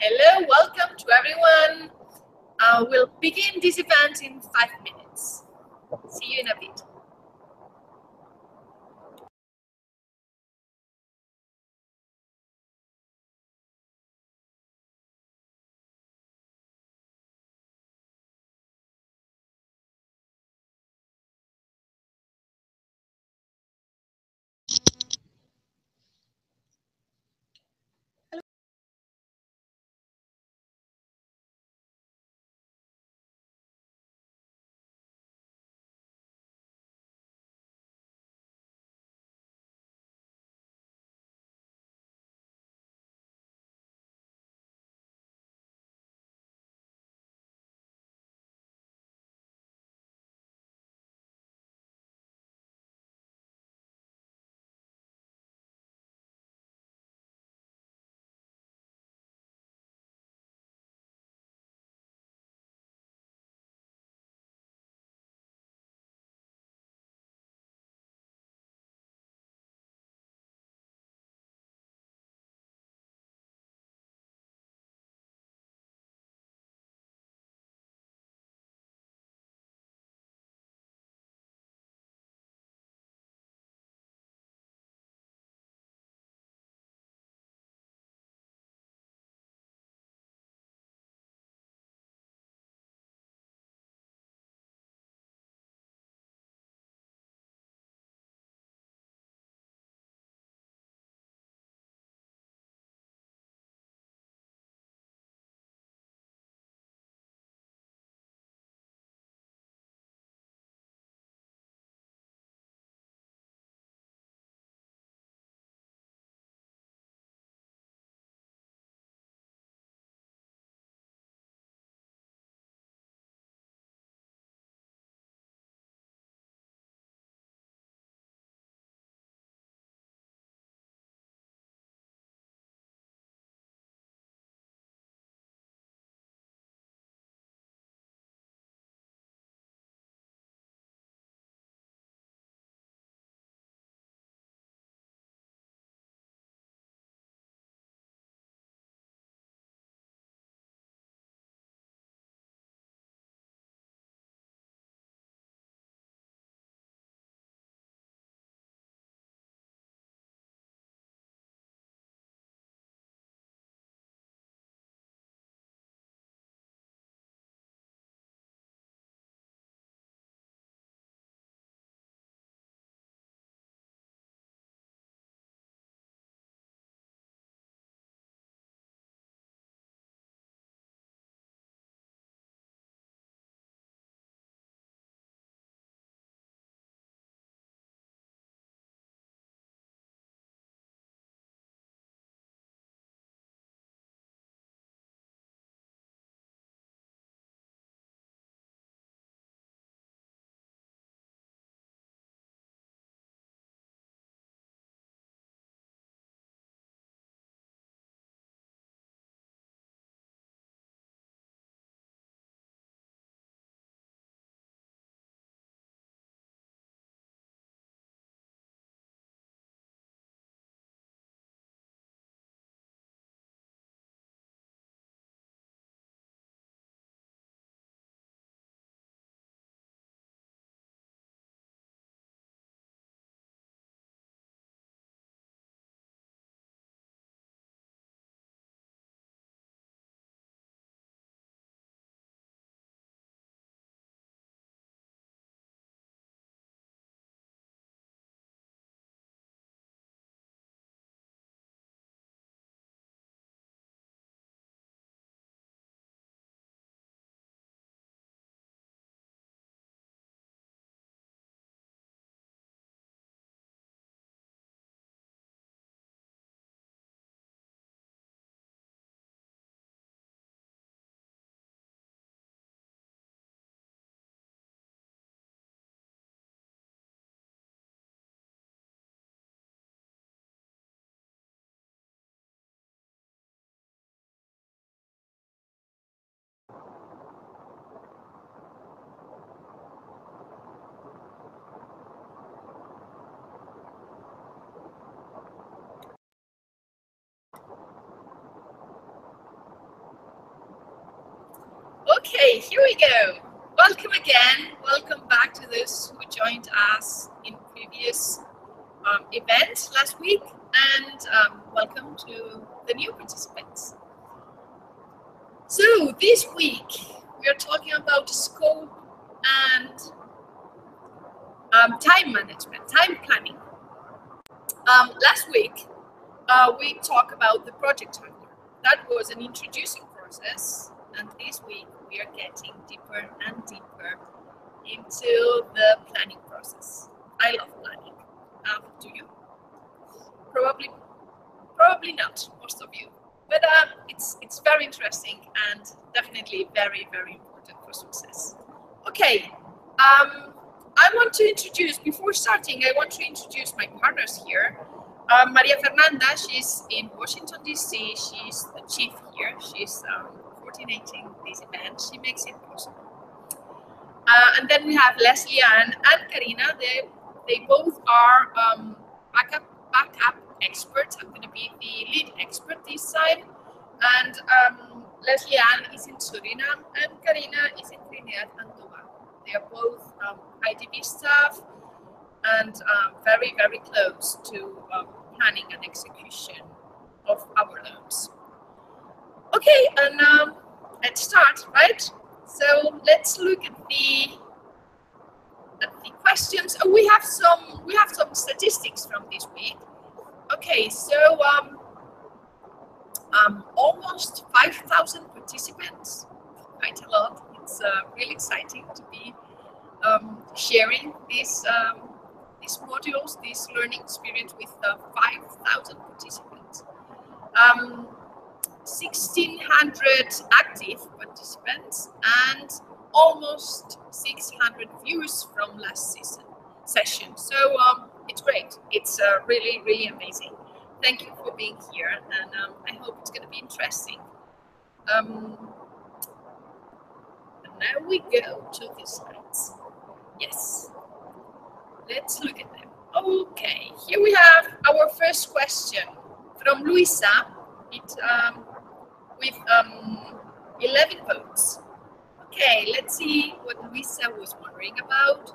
Hello, welcome to everyone. We'll begin this event in 5 minutes. See you in a bit. Okay, here we go. Welcome again. Welcome back to those who joined us in previous event last week, and welcome to the new participants. So this week we are talking about scope and time management, time planning. Last week we talked about the project handler. That was an introducing process, and this week we are getting deeper and deeper into the planning process. I love planning. Do you? Probably not, most of you. But it's very interesting and definitely very, very important for success. Okay, I want to introduce, before starting, I want to introduce my partners here. Maria Fernanda, she's in Washington, D.C. She's the chief here. She's coordinating this event. She makes it possible. And then we have Leslie Ann and Karina. They both are backup experts. I'm going to be the lead expert this time. And Leslie Ann is in Suriname and Karina is in Trinidad and Tobago. They are both IDB staff and very, very close to planning and execution of our loans. Okay, and let's start, right? So let's look at the questions. Oh, we have some statistics from this week. Okay, so almost 5,000 participants, quite a lot. It's really exciting to be sharing these modules, this learning experience with 5,000 participants. 1,600 active participants and almost 600 views from last session. So it's great. It's really, really amazing. Thank you for being here, and I hope it's going to be interesting. And now we go to the slides. Yes, let's look at them. Okay, here we have our first question from Luisa. It with 11 votes. Okay, let's see what Luisa was wondering about.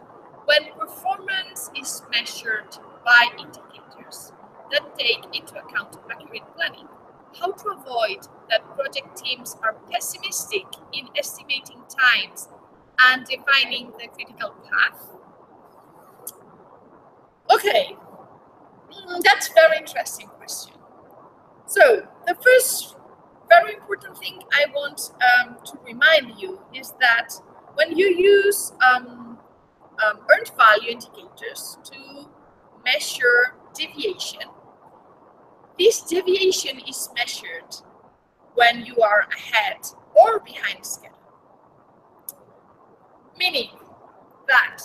When performance is measured by indicators that take into account accurate planning, how to avoid that project teams are pessimistic in estimating times and defining the critical path? Okay, that's a very interesting question. So the first very important thing I want to remind you is that when you use earned value indicators to measure deviation, this deviation is measured when you are ahead or behind schedule. Meaning that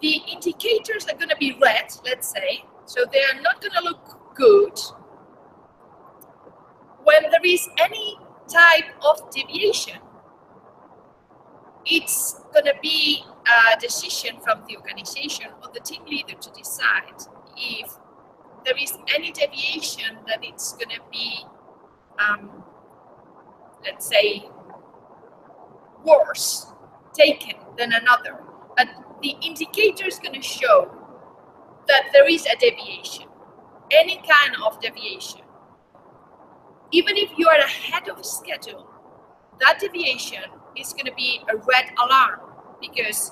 the indicators are going to be red, let's say, so they are not going to look good when there is any type of deviation. It's going to be a decision from the organization or the team leader to decide if there is any deviation that it's going to be, let's say, worse taken than another. But the indicator is going to show that there is a deviation, any kind of deviation. Even if you are ahead of schedule, that deviation is going to be a red alarm, because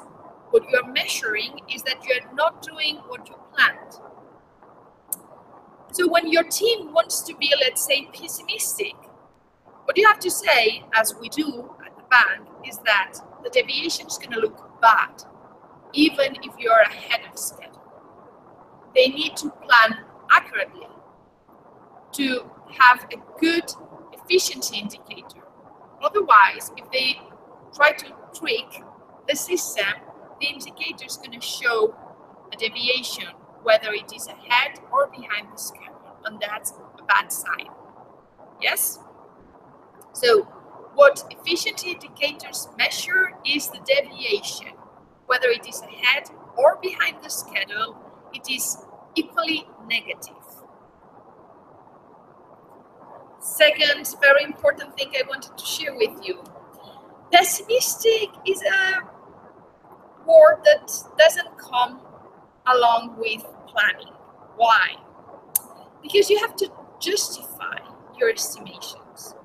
what you are measuring is that you are not doing what you planned. So when your team wants to be, let's say, pessimistic, what you have to say, as we do at the bank, is that the deviation is going to look bad, even if you are ahead of schedule. They need to plan accurately to have a good efficiency indicator. Otherwise, if they try to trick the system, the indicator is going to show a deviation, whether it is ahead or behind the schedule, and that's a bad sign. Yes? So what efficiency indicators measure is the deviation. Whether it is ahead or behind the schedule, it is equally negative. Second very important thing I wanted to share with you Pessimistic is a word that doesn't come along with planning. Why? Because you have to justify your estimations,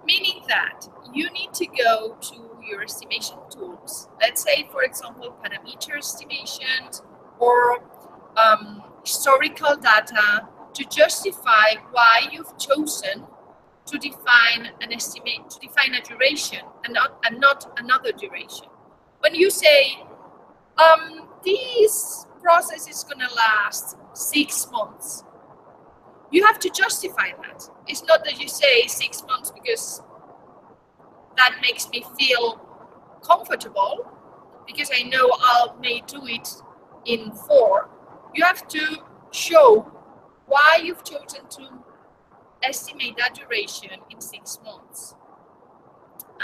meaning that you need to go to your estimation tools. Let's say, for example, parameter estimations or historical data to justify why you've chosen to define an estimate, to define a duration and not another duration. When you say, this process is going to last 6 months, you have to justify that. It's not that you say 6 months because that makes me feel comfortable, because I know I may do it in 4. You have to show why you've chosen to estimate that duration in 6 months.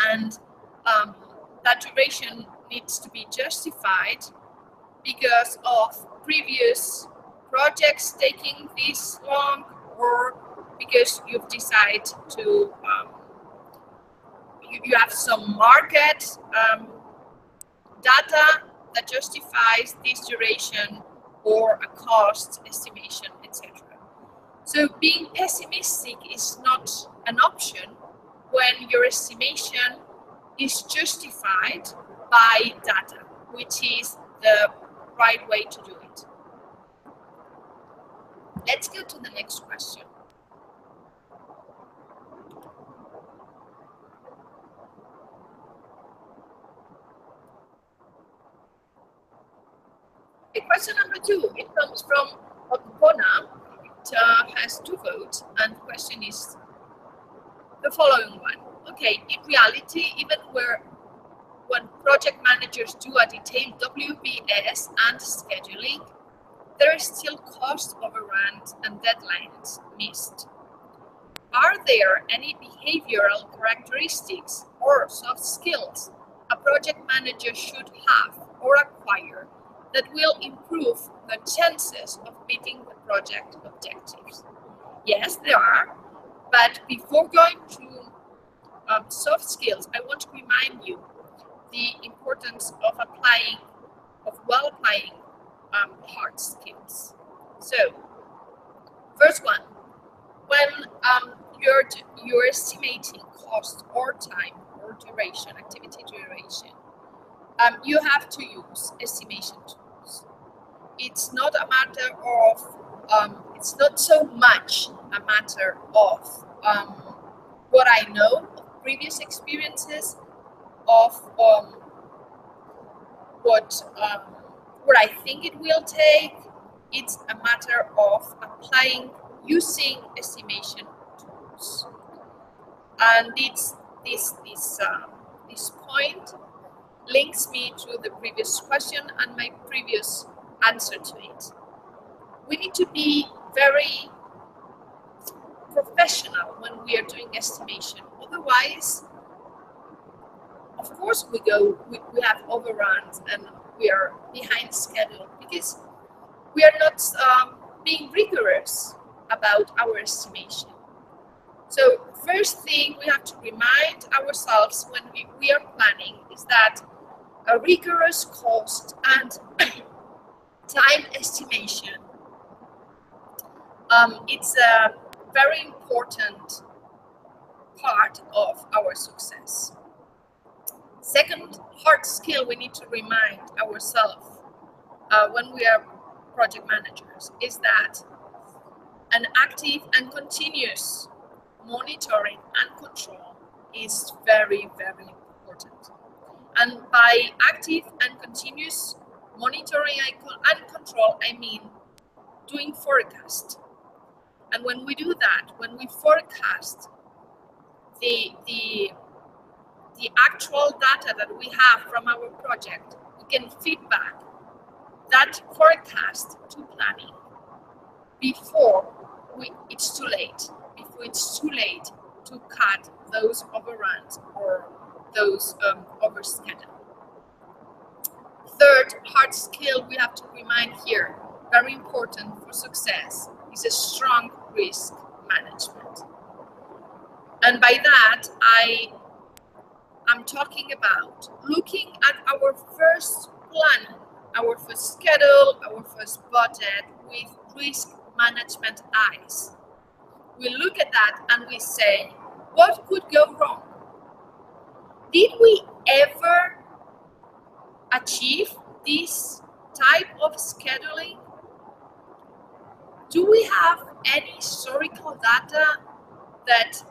And that duration needs to be justified because of previous projects taking this long, or because you've decided to you have some market data that justifies this duration, or a cost estimation, etc. So being pessimistic is not an option when your estimation is justified by data, which is the right way to do it. Let's go to the next question. Okay, question number 2, it comes from Okpona. It has 2 votes, and the question is the following one. Okay, in reality, even when project managers do a detailed WBS and scheduling, there is still cost overruns and deadlines missed. Are there any behavioral characteristics or soft skills a project manager should have or acquire that will improve the chances of meeting the project objectives? Yes, there are, but before going to soft skills, I want to remind you the importance of well applying hard skills. So, first one, when you're estimating cost or time or duration, activity duration, you have to use estimation tools. It's not a matter of, it's not so much a matter of what I know of previous experiences, of what I think it will take. It's a matter of using estimation tools. And this point links me to the previous question and my previous answer to it. We need to be very professional when we are doing estimation. Otherwise, of course, we have overruns and we are behind schedule because we are not being rigorous about our estimation. So first thing we have to remind ourselves when we are planning is that a rigorous cost and time estimation, it's a very important part of our success. Second hard skill we need to remind ourselves when we are project managers is that an active and continuous monitoring and control is very, very important. And by active and continuous monitoring and control, I mean doing forecast. And when we do that, when we forecast the actual data that we have from our project, we can feedback that forecast to planning before it's too late. Before it's too late to cut those overruns or those overschedule. Third hard skill we have to remind here, very important for success, is a strong risk management. And by that, I I'm talking about looking at our first plan, our first schedule, our first budget with risk management eyes. We look at that and we say, what could go wrong? Did we ever achieve this type of scheduling? Do we have any historical data that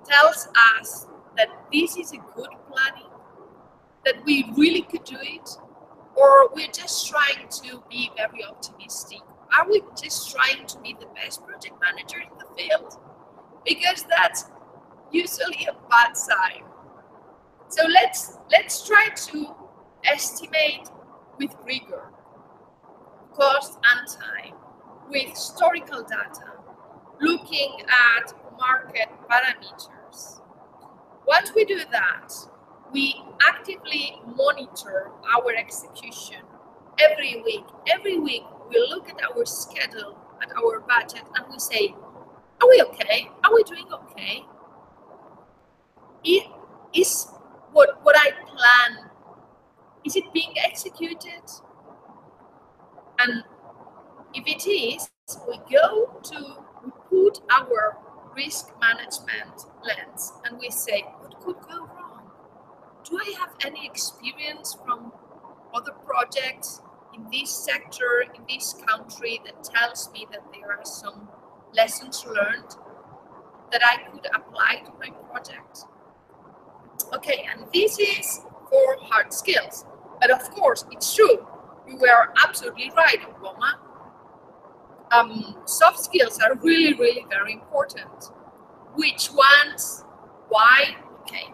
tells us that this is a good planning, that we really could do it? Or we're just trying to be very optimistic? Are we just trying to be the best project manager in the field? Because that's usually a bad sign. So let's try to estimate with rigor, cost and time, with historical data, looking at market parameters. Once we do that, we actively monitor our execution every week. Every week we look at our schedule, at our budget, and we say, are we okay? Are we doing okay? Is what I plan, is it being executed? And if it is, we put our risk management lens and we say, what could go wrong? Do I have any experience from other projects in this sector, in this country, that tells me that there are some lessons learned that I could apply to my project? Okay, and this is for hard skills. But of course, it's true. You were absolutely right, Roma. Soft skills are really, really very important. Which ones? Why? Okay.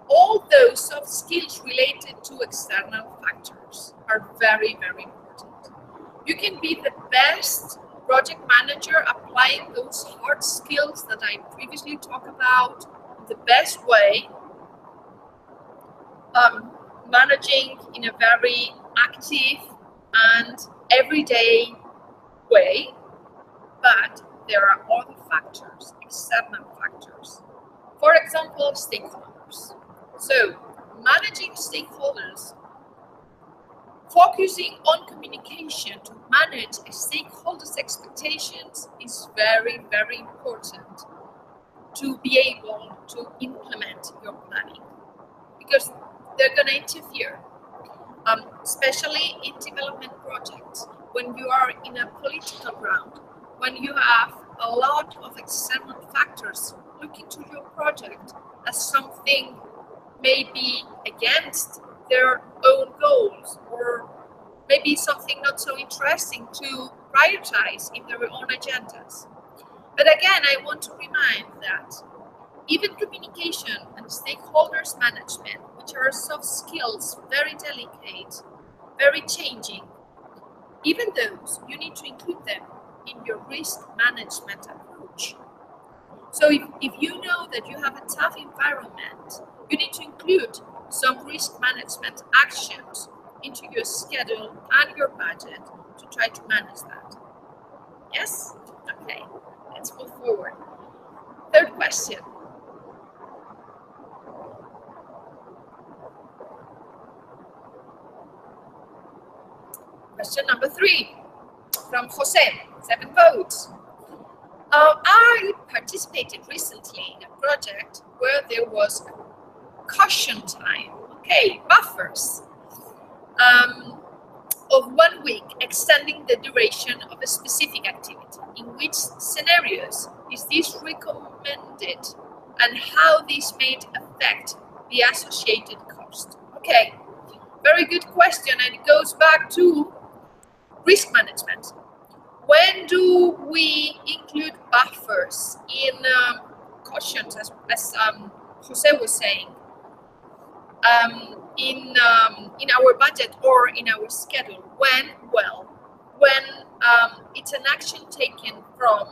All those soft skills related to external factors are very, very important. You can be the best project manager applying those hard skills that I previously talked about in the best way, managing in a very active and everyday way, but there are other factors, external factors. For example, stakeholders. So, managing stakeholders, focusing on communication to manage a stakeholder's expectations is very, very important to be able to implement your planning, because they're going to interfere, especially in development projects. When you are in a political ground, when you have a lot of external factors looking to your project as something maybe against their own goals, or maybe something not so interesting to prioritize in their own agendas. But again, I want to remind that even communication and stakeholders management, which are soft skills, very delicate, very changing, even those, you need to include them in your risk management approach. So if you know that you have a tough environment, you need to include some risk management actions into your schedule and your budget to try to manage that. Yes? Okay, let's move forward. Third question. Question number 3 from Jose, 7 votes. I participated recently in a project where there was a caution time, okay, buffers, of 1 week, extending the duration of a specific activity. In which scenarios is this recommended, and how this may affect the associated cost? Okay, very good question, and it goes back to risk management. When do we include buffers in cautions, as Jose was saying, in our budget or in our schedule? When? Well, when it's an action taken from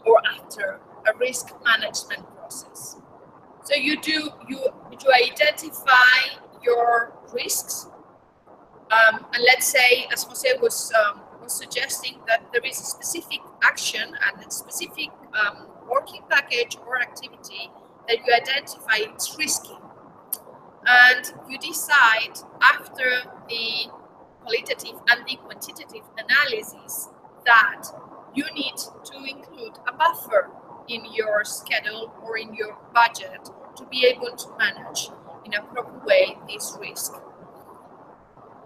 or after a risk management process. So you identify your risks, and let's say, as Jose was suggesting, that there is a specific action and a specific working package or activity that you identify it's risky, and you decide after the qualitative and the quantitative analysis that you need to include a buffer in your schedule or in your budget to be able to manage in a proper way this risk.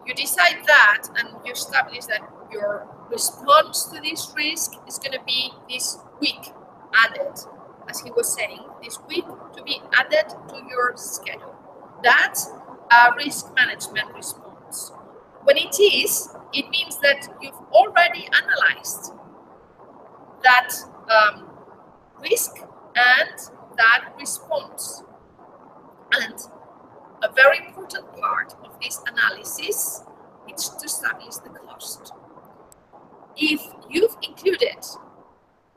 You decide that, and you establish that your response to this risk is going to be this week added, as he was saying, this week to be added to your schedule. That's a risk management response. When it is, it means that you've already analyzed that risk and that response. And a very important part of this analysis is to establish the cost. If you've included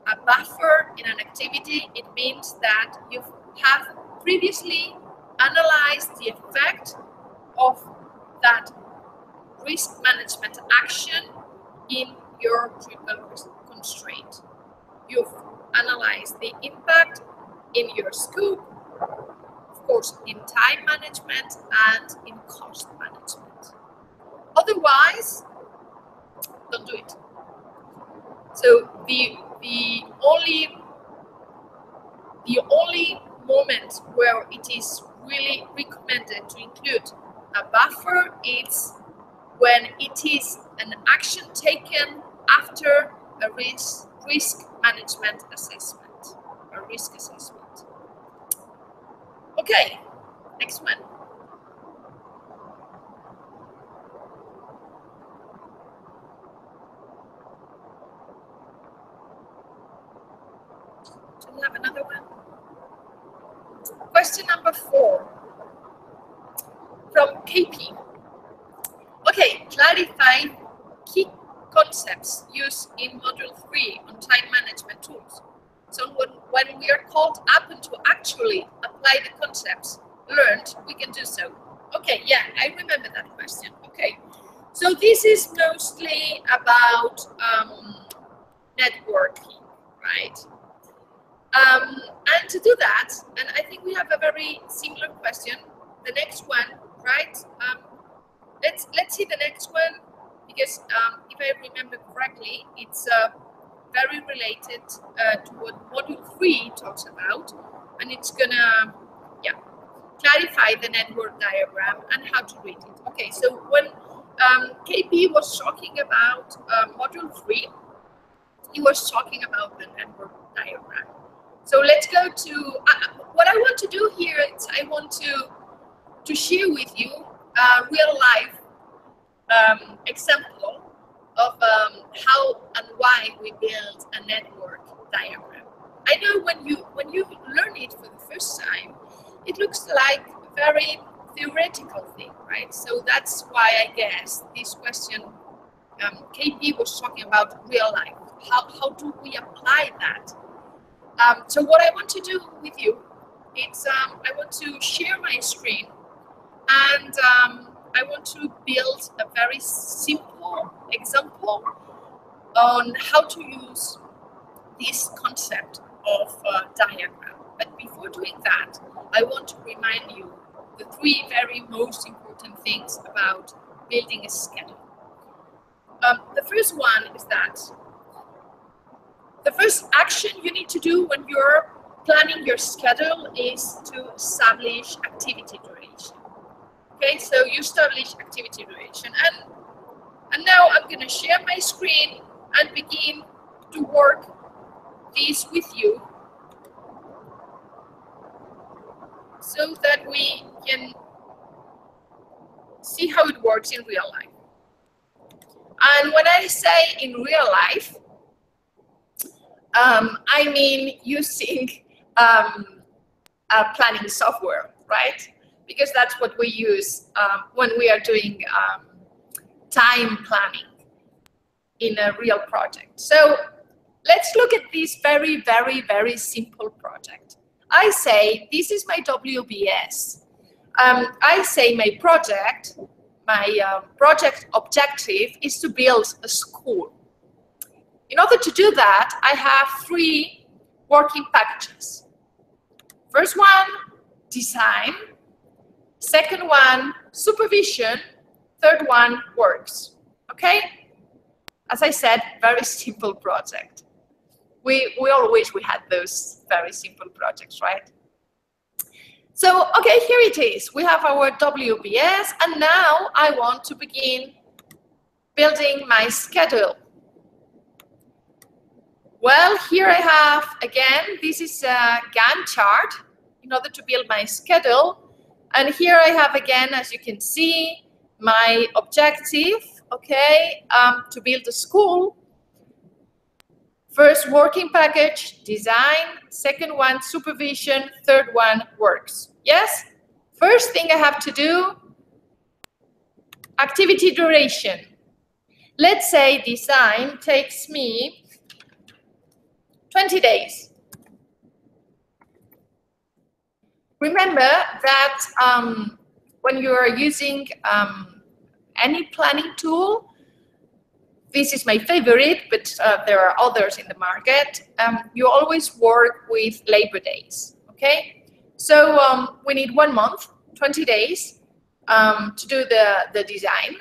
a buffer in an activity, it means that you have previously analyzed the effect of that risk management action in your triple risk constraint. You've analyzed the impact in your scope, of course, in time management and in cost management. Otherwise, don't do it. So the only moment where it is really recommended to include a buffer is when it is an action taken after a risk management assessment, a risk assessment. Okay, next one. Do we have another one? Question number 4 from KP. Okay, clarify key concepts used in module 3 on time management tools. So when we are called upon to actually apply the concepts learned, we can do so. Okay, yeah, I remember that question. Okay, so this is mostly about networking, right? And to do that, and I think we have a very similar question, the next one, right? Let's see the next one, because if I remember correctly, it's very related to what module 3 talks about, and it's gonna, yeah, clarify the network diagram and how to read it. Okay, so when KP was talking about module 3, he was talking about the network diagram. So let's go to, what I want to do here is I want to share with you a real life example of how and why we build a network diagram. I know when you learn it for the first time, it looks like a very theoretical thing, right? So that's why I guess this question, KP was talking about real life. How do we apply that? So what I want to do with you is I want to share my screen, and I want to build a very simple example on how to use this concept of diagram. But before doing that, I want to remind you the 3 very most important things about building a schedule. The first one is that the first action you need to do when you're planning your schedule is to establish activity duration. Okay, so you establish activity duration, and now I'm going to share my screen and begin to work this with you so that we can see how it works in real life. And when I say in real life, I mean using planning software, right? Because that's what we use when we are doing time planning in a real project. So let's look at this very, very, very simple project. I say this is my WBS. I say my project objective is to build a school. In order to do that, I have 3 working packages. First one, design. Second one, supervision. Third one, works. Okay? As I said, very simple project. We all wish we had those very simple projects, right? So, okay, here it is. We have our WBS, and now I want to begin building my schedule. Well, here I have, again, this is a Gantt chart in order to build my schedule. And here I have, again, as you can see, my objective, okay, to build a school. First, working package, design. Second one, supervision. Third one, works. Yes? First thing I have to do, activity duration. Let's say design takes me 20 days. Remember that when you are using any planning tool, this is my favorite, but there are others in the market, you always work with labor days, okay? So we need 1 month, 20 days to do the design.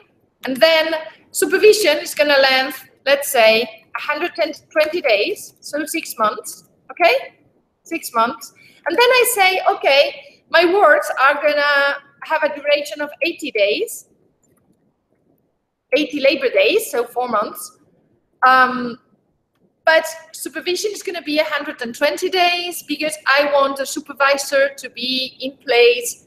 And then supervision is going to length, let's say, 120 days, so 6 months, okay? 6 months. And then I say, okay, my works are going to have a duration of 80 days, 80 labor days, so 4 months. But supervision is going to be 120 days because I want the supervisor to be in place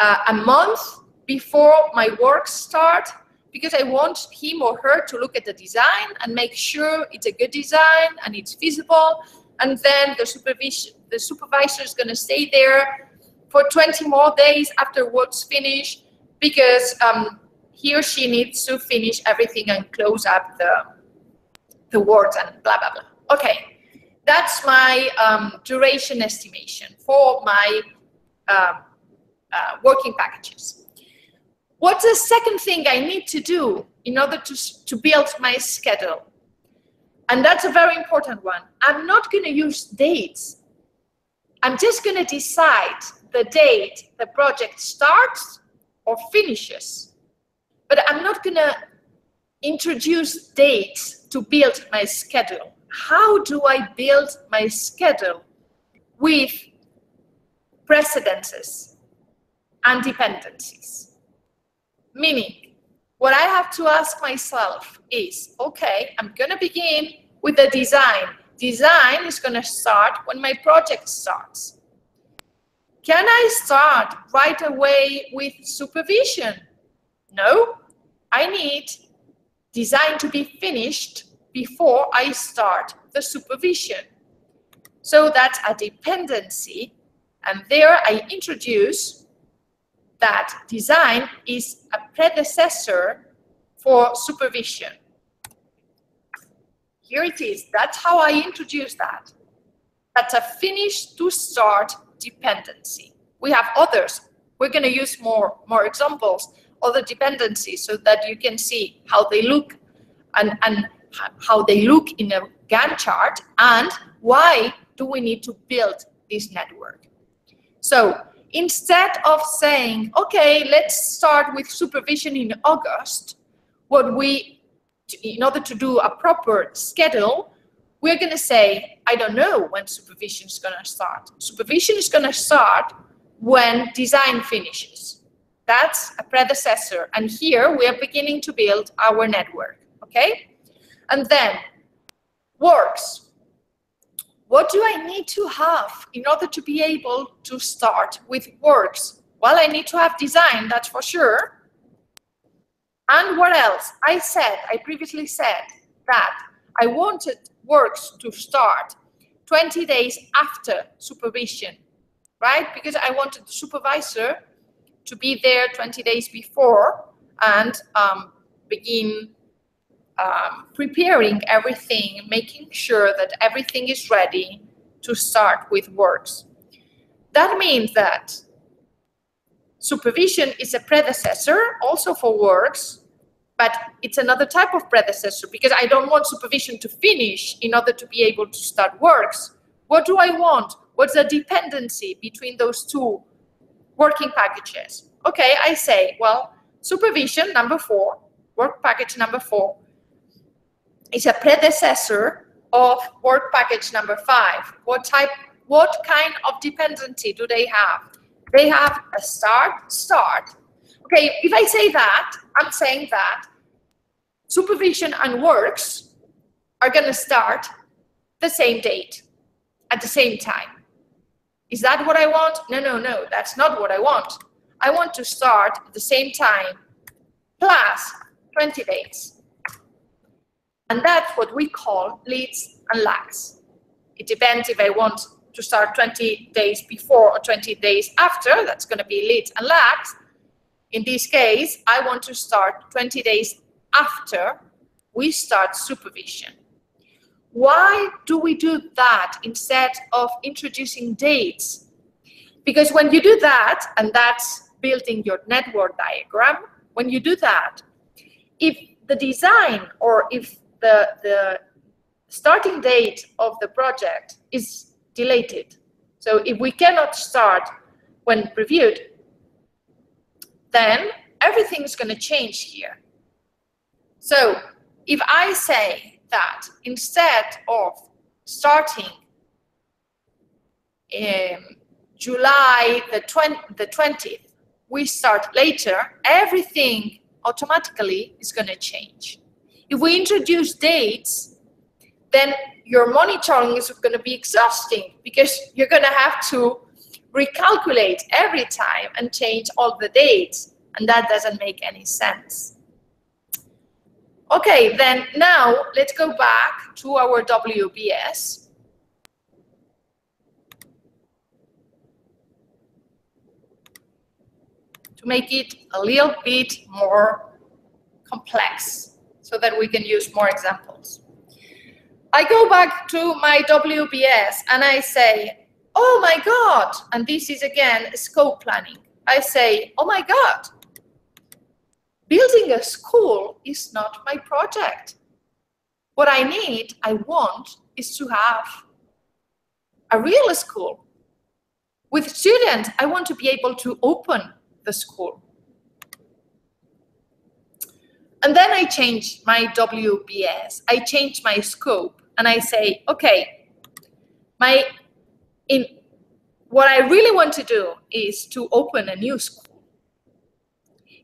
a month before my works start, because I want him or her to look at the design and make sure it's a good design and it's feasible. And then the supervisor is going to stay there for 20 more days after work's finished, because he or she needs to finish everything and close up the works and blah, blah, blah. Okay, that's my duration estimation for my working packages. What's the second thing I need to do in order to build my schedule? And that's a very important one. I'm not going to use dates. I'm just going to decide the date the project starts or finishes. But I'm not going to introduce dates to build my schedule. How do I build my schedule? With precedences and dependencies. Meaning, what I have to ask myself is, okay, I'm going to begin with the design. Design is going to start when my project starts. Can I start right away with supervision? No, I need design to be finished before I start the supervision. So that's a dependency, and there I introduce that design is a predecessor for supervision. Here it is. That's how I introduce that. That's a finish to start dependency. We have others. We're going to use more examples, other dependencies, so that you can see how they look and how they look in a Gantt chart, and why do we need to build this network. So instead of saying, okay, let's start with supervision in August, in order to do a proper schedule, we're going to say, I don't know when supervision is going to start. Supervision is going to start when design finishes. That's a predecessor. And here we are beginning to build our network, okay? And then works. What do I need to have in order to be able to start with works? Well, I need to have design, that's for sure. And what else? I previously said that I wanted works to start 20 days after supervision, right? Because I wanted the supervisor to be there 20 days before and begin preparing everything, making sure that everything is ready to start with works. That means that supervision is a predecessor also for works, but it's another type of predecessor, because I don't want supervision to finish in order to be able to start works. What do I want? What's the dependency between those two working packages? Okay, I say, well, supervision number 4, work package number 4, is a predecessor of work package number 5. What kind of dependency do they have? They have a start. Okay, if I say that, I'm saying that supervision and works are going to start the same date at the same time. Is that what I want? No, that's not what I want. I want to start at the same time plus 20 days. And that's what we call leads and lags. It depends if I want to start 20 days before or 20 days after. That's going to be leads and lags. In this case, I want to start 20 days after we start supervision. Why do we do that instead of introducing dates? Because when you do that, and that's building your network diagram, when you do that, if the design or if the starting date of the project is delayed, so if we cannot start when reviewed, then everything's going to change here. So if I say that instead of starting July the 20th, we start later, everything automatically is going to change. If we introduce dates, then your monitoring is going to be exhausting because you're going to have to recalculate every time and change all the dates, and that doesn't make any sense. Okay, then now let's go back to our WBS. To make it a little bit more complex so that we can use more examples. I go back to my WBS and I say, oh my God, and this is again scope planning. I say, oh my God, building a school is not my project. What I want is to have a real school. With students, I want to be able to open the school. And then I change my WBS, I change my scope, and I say, okay, what I really want to do is to open a new school.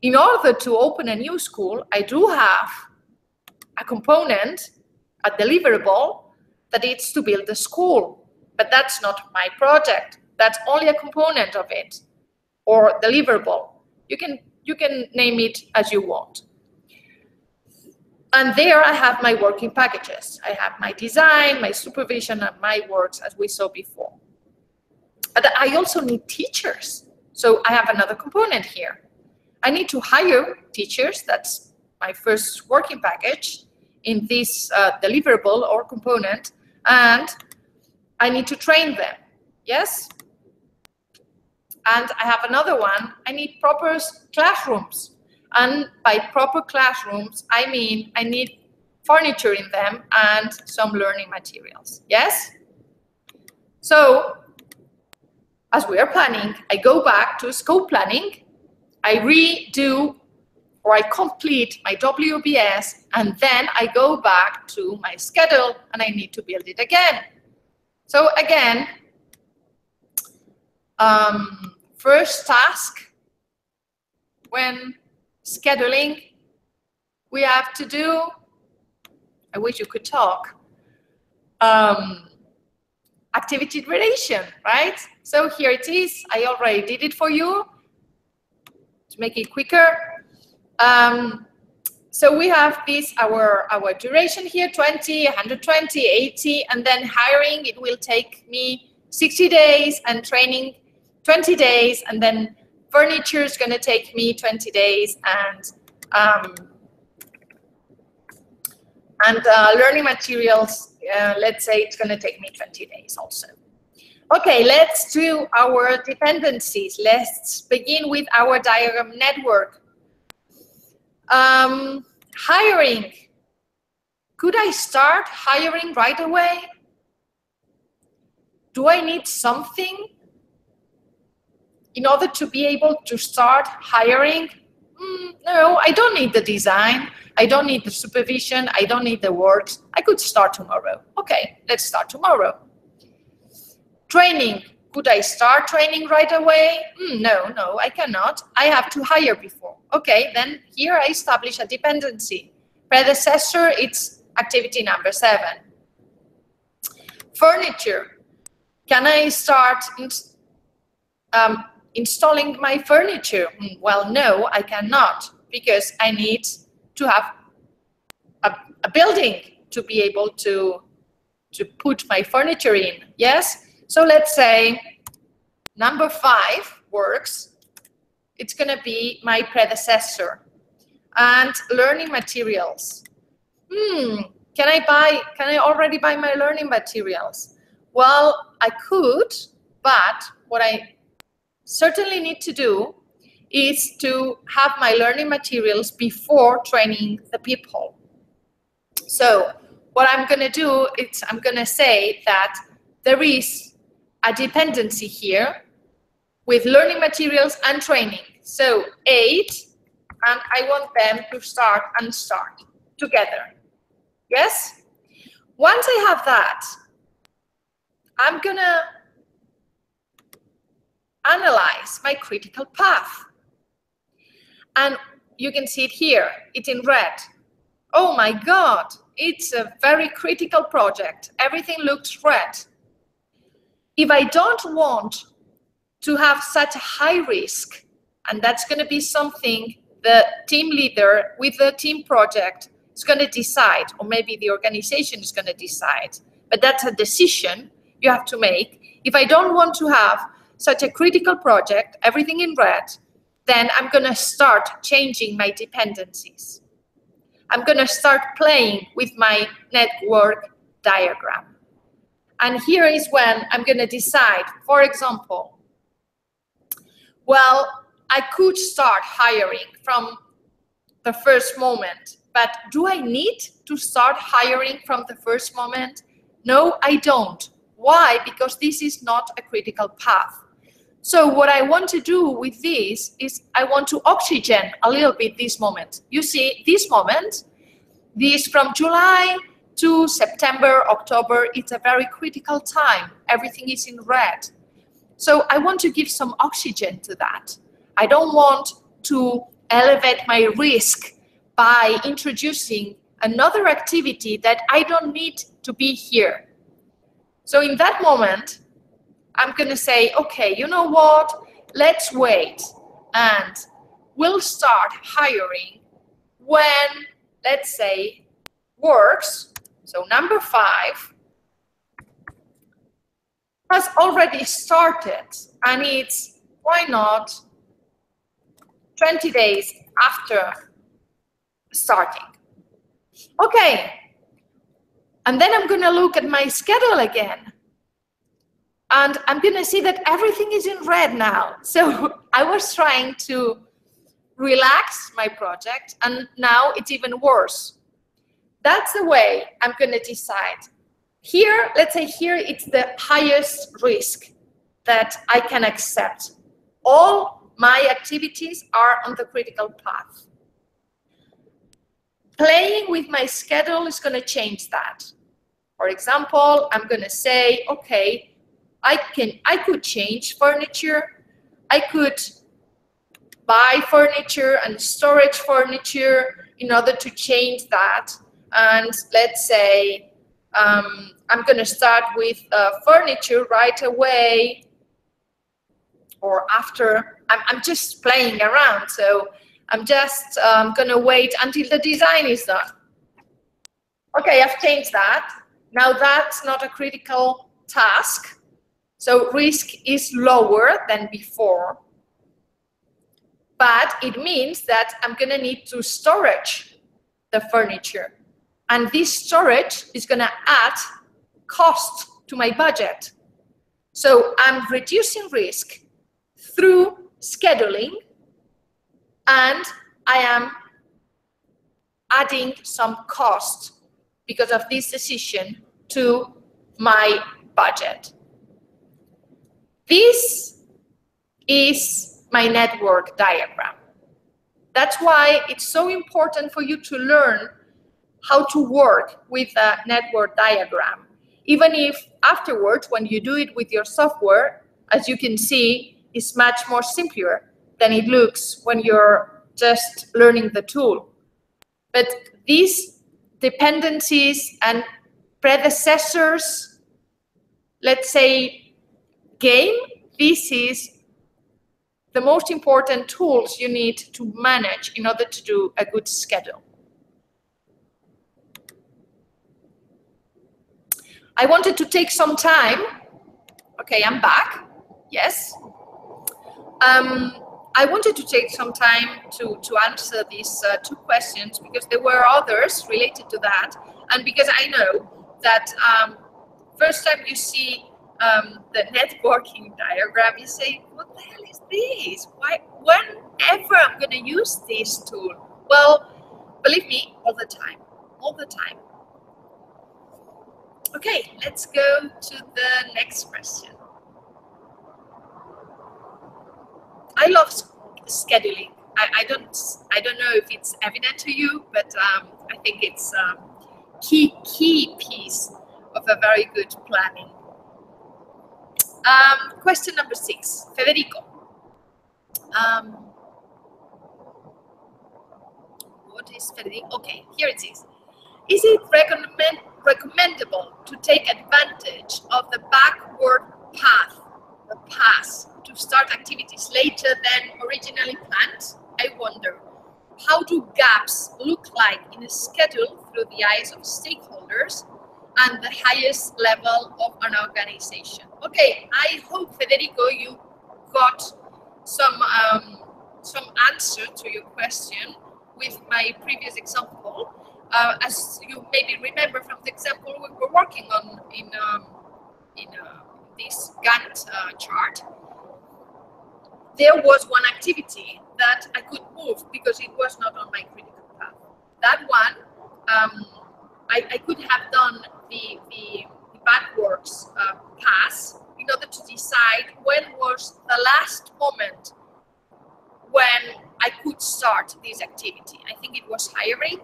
In order to open a new school, I do have a component, a deliverable, that is to build a school. But that's not my project. That's only a component of it, or deliverable. You can name it as you want. And there I have my working packages. I have my design, my supervision, and my works, as we saw before. But I also need teachers. So I have another component here. I need to hire teachers. That's my first working package in this deliverable or component. And I need to train them. Yes? And I have another one. I need proper classrooms. And by proper classrooms, I mean I need furniture in them and some learning materials. Yes? So, as we are planning, I go back to scope planning. I redo or I complete my WBS, and then I go back to my schedule and I need to build it again. So again, first task when scheduling, we have to do, I wish you could talk, activity duration, right? So here it is. I already did it for you to make it quicker. So we have this, our duration here, 20, 120, 80, and then hiring, it will take me 60 days, and training 20 days, and then furniture is going to take me 20 days, and learning materials, let's say it's going to take me 20 days also. Okay, let's do our dependencies. Let's begin with our diagram network. Hiring. Could I start hiring right away? do I need something in order to be able to start hiring? No, I don't need the design. I don't need the supervision. I don't need the works. I could start tomorrow. Okay, let's start tomorrow. Training. Could I start training right away? No, I cannot. I have to hire before. Okay, then here I establish a dependency. Predecessor, it's activity number 7. Furniture. Can I start installing my furniture? Well, no, I cannot, because I need to have a building to be able to put my furniture in. Yes? So let's say number 5 works. It's going to be my predecessor. And learning materials. Can I already buy my learning materials? Well, I could, but what I certainly need to do is to have my learning materials before training the people. So what I'm going to do is I'm going to say that there is a dependency here with learning materials and training. So 8, and I want them to start together. Yes? Once I have that, I'm going to analyze my critical path. And you can see it here. It's in red. Oh my God, it's a very critical project. Everything looks red. If I don't want to have such a high risk, and that's going to be something the team leader with the team project is going to decide, or maybe the organization is going to decide, but that's a decision you have to make. If I don't want to have such a critical project, everything in red, then I'm going to start changing my dependencies. I'm going to start playing with my network diagram. And here is when I'm going to decide, for example, well, I could start hiring from the first moment, but do I need to start hiring from the first moment? No, I don't. Why? Because this is not a critical path. So what I want to do with this is I want to oxygen a little bit this moment. You see, this moment, this from July to September, October, it's a very critical time. Everything is in red. So I want to give some oxygen to that. I don't want to elevate my risk by introducing another activity that I don't need to be here. So in that moment, I'm going to say, okay, you know what? Let's wait and we'll start hiring when, let's say, works. So number 5 has already started, and it's, why not, 20 days after starting. Okay, and then I'm going to look at my schedule again, and I'm going to see that everything is in red now. So I was trying to relax my project, and now it's even worse. That's the way I'm going to decide. Here, let's say here, it's the highest risk that I can accept. All my activities are on the critical path. Playing with my schedule is going to change that. For example, I'm going to say, okay, I could change furniture. I could buy furniture and storage furniture in order to change that. And let's say I'm going to start with furniture right away or after. I'm just playing around, so I'm just going to wait until the design is done. Okay, I've changed that. Now that's not a critical task, so risk is lower than before. But it means that I'm going to need to storage the furniture. And this storage is going to add cost to my budget. So I'm reducing risk through scheduling, and I am adding some cost because of this decision to my budget. This is my network diagram. That's why it's so important for you to learn how to work with a network diagram. Even if afterwards, when you do it with your software, as you can see, it's much more simpler than it looks when you're just learning the tool. But these dependencies and predecessors, let's say, game, this is the most important tools you need to manage in order to do a good schedule. I wanted to take some time. Okay, I'm back. Yes. I wanted to take some time to answer these two questions because there were others related to that, and because I know that first time you see the networking diagram, you say, what the hell is this? Why, whenever I'm going to use this tool? Well, believe me, all the time, all the time. Okay, let's go to the next question. I love scheduling. I don't know if it's evident to you, but I think it's key piece of a very good planning. Question number 6, Federico. What is Federico? Okay, here it is. Is it recommendable to take advantage of the backward path, the path, to start activities later than originally planned? I wonder, how do gaps look like in a schedule through the eyes of stakeholders and the highest level of an organization? Okay, I hope, Federico, you got some answer to your question with my previous example. As you maybe remember from the example we were working on in this Gantt chart, there was one activity that I could move because it was not on my critical path. That one, I could have done the backwards pass in order to decide when was the last moment when I could start this activity. I think it was hiring.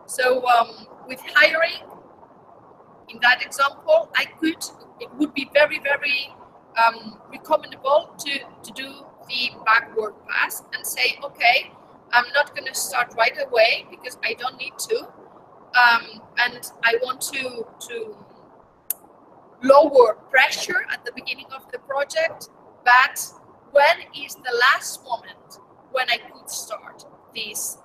So with hiring, in that example, it would be very, very recommendable to do the backward pass and say, okay, I'm not going to start right away because I don't need to, and I want to lower pressure at the beginning of the project, but when is the last moment when I could start this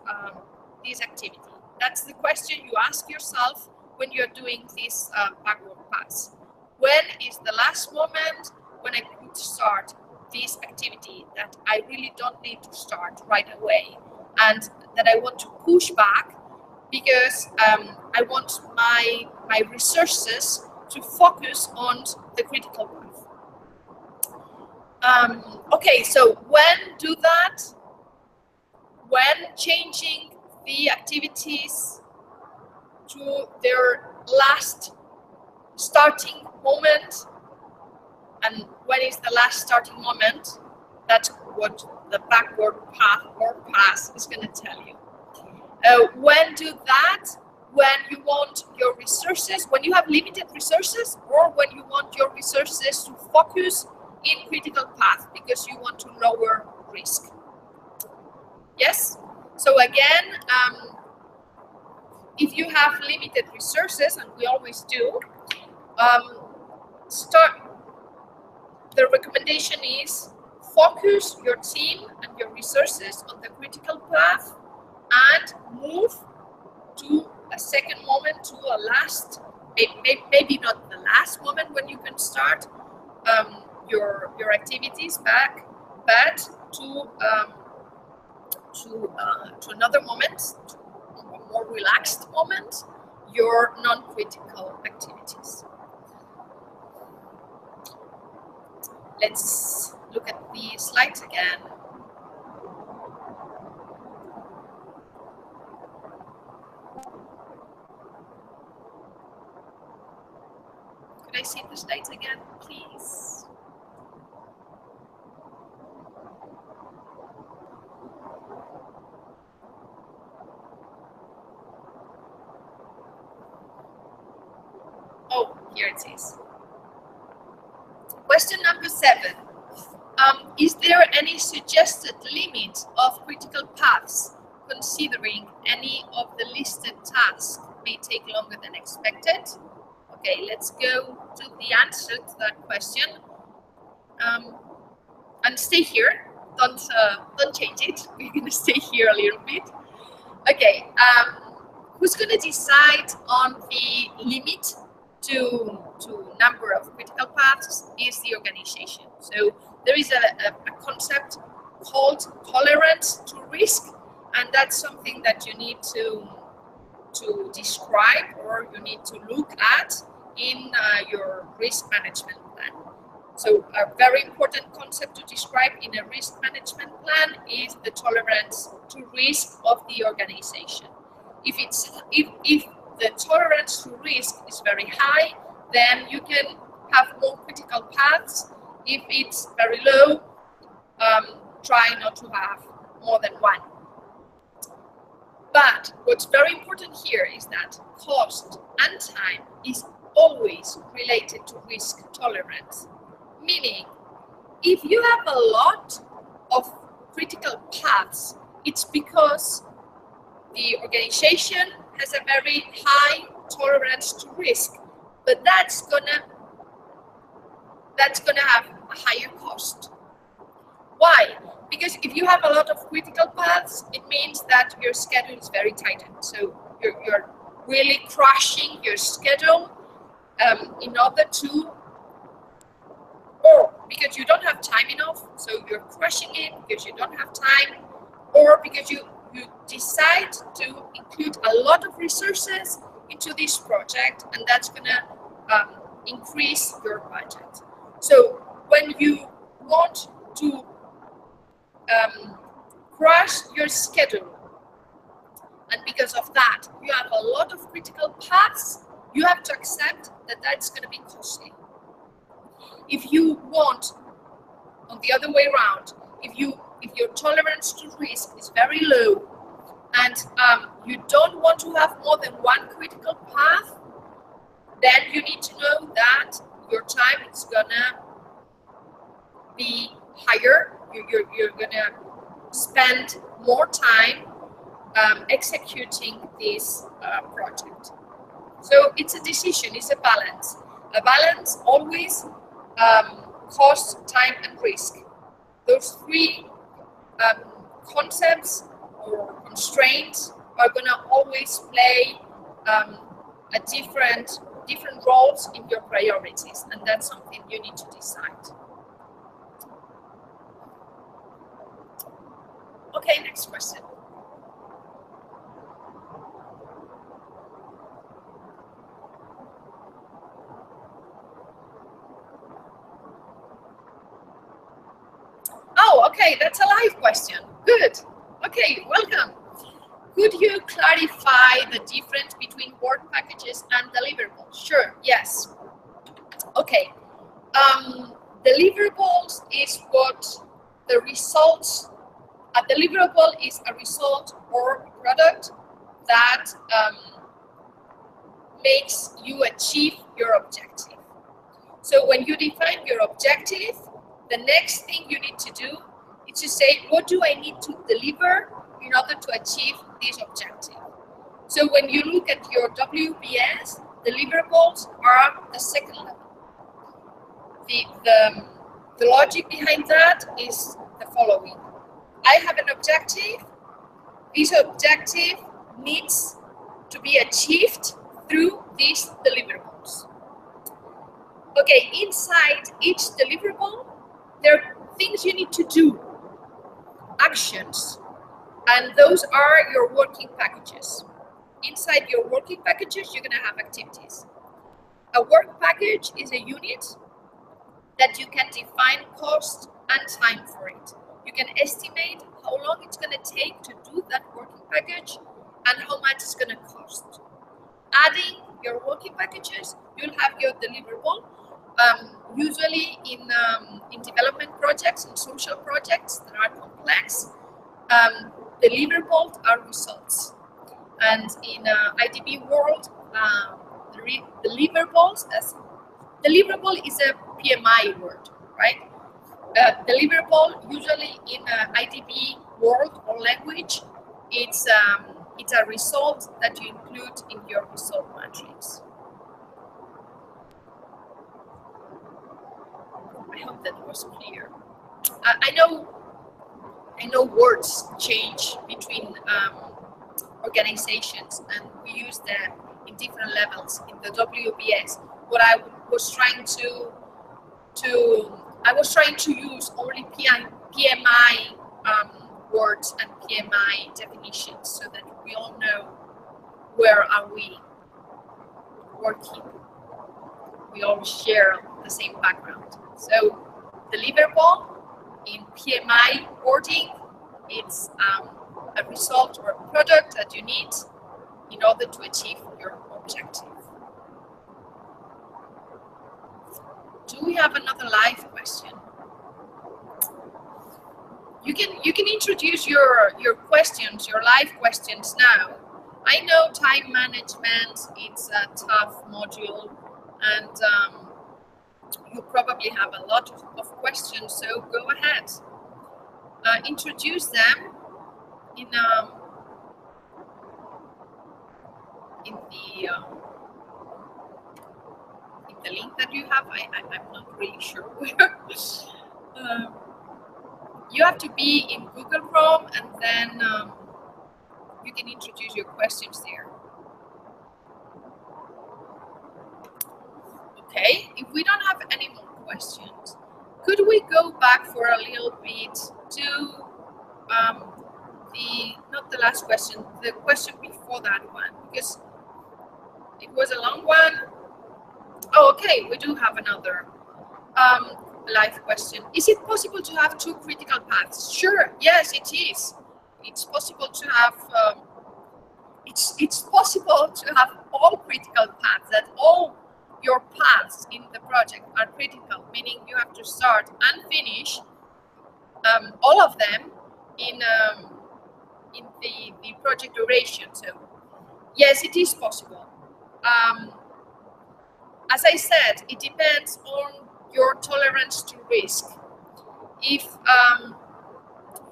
activity? That's the question you ask yourself when you're doing this backward pass. When is the last moment when I could start this activity that I really don't need to start right away, and that I want to push back because I want my resources to focus on the critical path. Okay, so when do that? When changing the activities to their last starting moment. And when is the last starting moment? That's what the backward path or pass is going to tell you. When do that? When you want your resources, when you have limited resources, or when you want your resources to focus in critical path because you want to lower risk. Yes? So again, if you have limited resources, and we always do, the recommendation is focus your team and your resources on the critical path and move to a second moment, to a last, maybe not the last moment when you can start your activities back, but to another moment, a more relaxed moment, your non-critical activities. Let's look at the slides again. Could I see the slides again, please? priorities. Question number 7. Is there any suggested limit of critical paths, considering any of the listed tasks may take longer than expected? Okay, let's go to the answer to that question. And stay here. Don't change it. We're gonna stay here a little bit. Okay. Who's gonna decide on the limit to number of critical paths? Is the organization. So there is a concept called tolerance to risk, and that's something that you need to describe, or you need to look at in your risk management plan. So a very important concept to describe in a risk management plan is the tolerance to risk of the organization. If the tolerance to risk is very high, then you can have more critical paths. If it's very low, try not to have more than one. But what's very important here is that cost and time is always related to risk tolerance. Meaning, if you have a lot of critical paths, it's because the organization has a very high tolerance to risk, but that's gonna have a higher cost. Why? Because if you have a lot of critical paths, it means that your schedule is very tightened. So you're really crushing your schedule in order to, or because you don't have time enough, so you're crushing it because you don't have time, or because you decide to include a lot of resources into this project, and that's gonna increase your budget. So when you want to crush your schedule, and because of that you have a lot of critical paths, you have to accept that that's going to be costly. If you want, on the other way around, if your tolerance to risk is very low, and you don't want to have more than one critical path, then you need to know that your time is gonna be higher. You're gonna spend more time executing this project. So it's a decision, it's a balance. A balance always costs, time, and risk. Those three concepts or constraints are gonna always play a different roles in your priorities, and that's something you need to decide. Okay, next question. Oh, okay, that's a live question. Good. Okay, welcome. Could you clarify the difference between work packages and deliverables? Sure, yes. Okay. Deliverables is what the results. A deliverable is a result or a product that makes you achieve your objective. So when you define your objective, the next thing you need to do is to say, what do I need to deliver in order to achieve this objective? So when you look at your WBS, deliverables are the second level. The logic behind that is the following. I have an objective. This objective needs to be achieved through these deliverables. Okay, inside each deliverable, there are things you need to do, actions, and those are your working packages. Inside your working packages, you're going to have activities. A work package is a unit that you can define cost and time for it. You can estimate how long it's going to take to do that working package and how much it's going to cost. Adding your working packages, you'll have your deliverable. Usually in development projects and social projects that are complex, deliverables are results. And in IDB world, deliverables, as Deliverable is a PMI word, right? Deliverable, usually in IDB world or language, it's a result that you include in your result matrix. I hope that was clear. I know words change between organizations, and we use them in different levels in the WBS. What I was trying to use only PMI words and PMI definitions, so that we all know where are we working. We all share the same background. So deliverable in PMI wording, it's a result or a product that you need in order to achieve your objective. Do we have another live question? You can introduce your questions, your live questions now. I know time management, it's a tough module, and you probably have a lot of questions, so go ahead. Introduce them in the link that you have. I'm not really sure where. You have to be in Google Chrome, and then you can introduce your questions there. Okay, if we don't have any more questions, could we go back for a little bit to not the last question, the question before that one, because it was a long one. Oh, okay, we do have another live question. Is it possible to have two critical paths? Sure, yes, it is. It's possible to have it's possible to have all critical paths, that all your paths in the project are critical, meaning you have to start and finish all of them in the project duration. So yes, it is possible. As I said, it depends on your tolerance to risk. If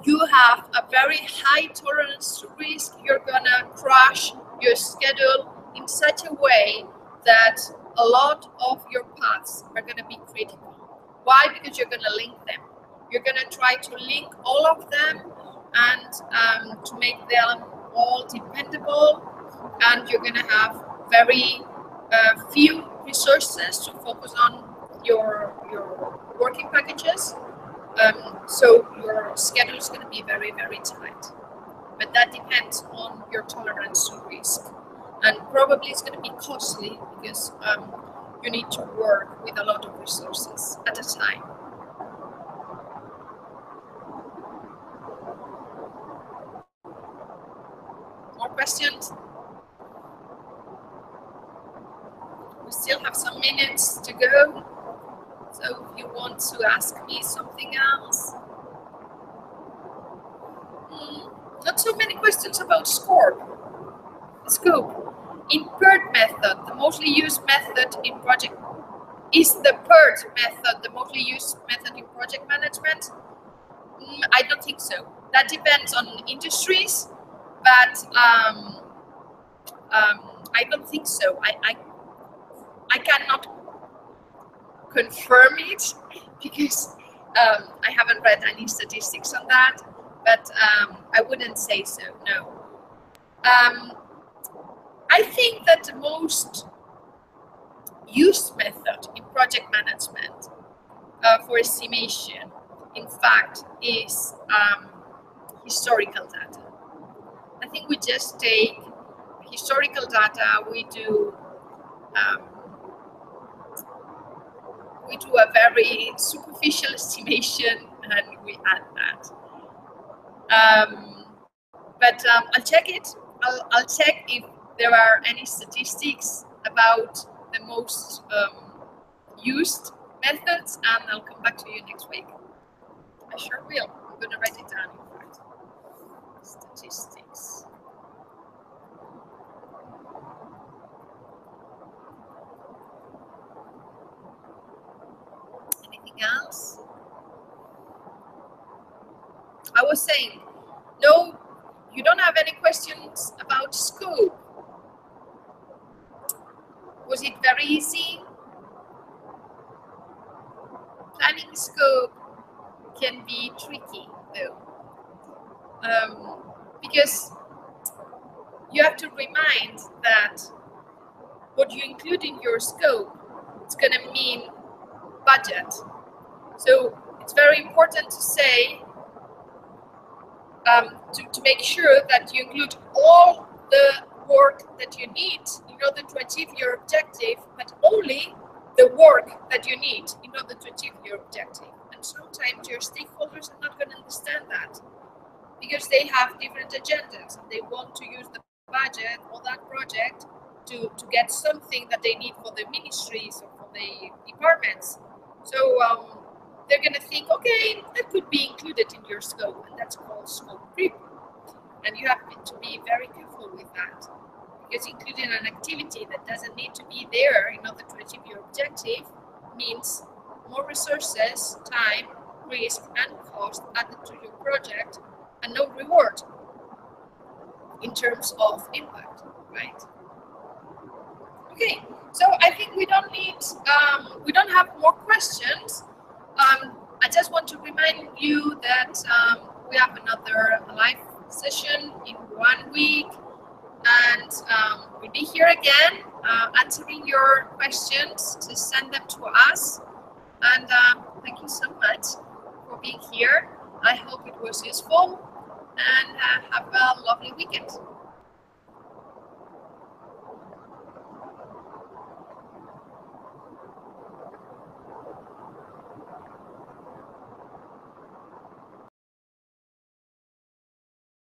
you have a very high tolerance to risk, you're gonna crash your schedule in such a way that a lot of your paths are gonna be critical. Why? Because you're gonna link them. You're gonna try to link all of them and to make them all dependable, and you're gonna have very few resources to focus on your working packages. So your schedule is going to be very, very tight. But that depends on your tolerance to risk. And probably it's going to be costly because you need to work with a lot of resources at a time. More questions? We still have some minutes to go. So if you want to ask me something else. Not so many questions about scope. In PERT method, the mostly used method in project, is the PERT method the mostly used method in project management? I don't think so. That depends on industries, but I don't think so. I cannot confirm it because I haven't read any statistics on that, but I wouldn't say so, no. I think that the most used method in project management for estimation, in fact, is historical data. I think we just take historical data, we do a very superficial estimation, and we add that. But I'll check it. I'll check if there are any statistics about the most used methods, and I'll come back to you next week. I sure will. I'm going to write it down, in fact. Statistics. Anything else? I was saying, no, you don't have any questions about scope. Was it very easy? Planning scope can be tricky though, because you have to remind that what you include in your scope, it's going to mean budget. So it's very important to say, to make sure that you include all the work that you need in order to achieve your objective, but only the work that you need in order to achieve your objective. And sometimes your stakeholders are not going to understand that because they have different agendas and they want to use the budget or that project to get something that they need for the ministries or for the departments. So they're going to think, okay, that could be included in your scope, and that's called scope creep. And you have to be very careful with that, because including an activity that doesn't need to be there in order to achieve your objective means more resources, time, risk, and cost added to your project, and no reward in terms of impact, right? Okay, so I think we don't need, we don't have more questions. I just want to remind you that we have another live session in 1 week, and we'll be here again answering your questions. Just send them to us, and thank you so much for being here. I hope it was useful, and have a lovely weekend.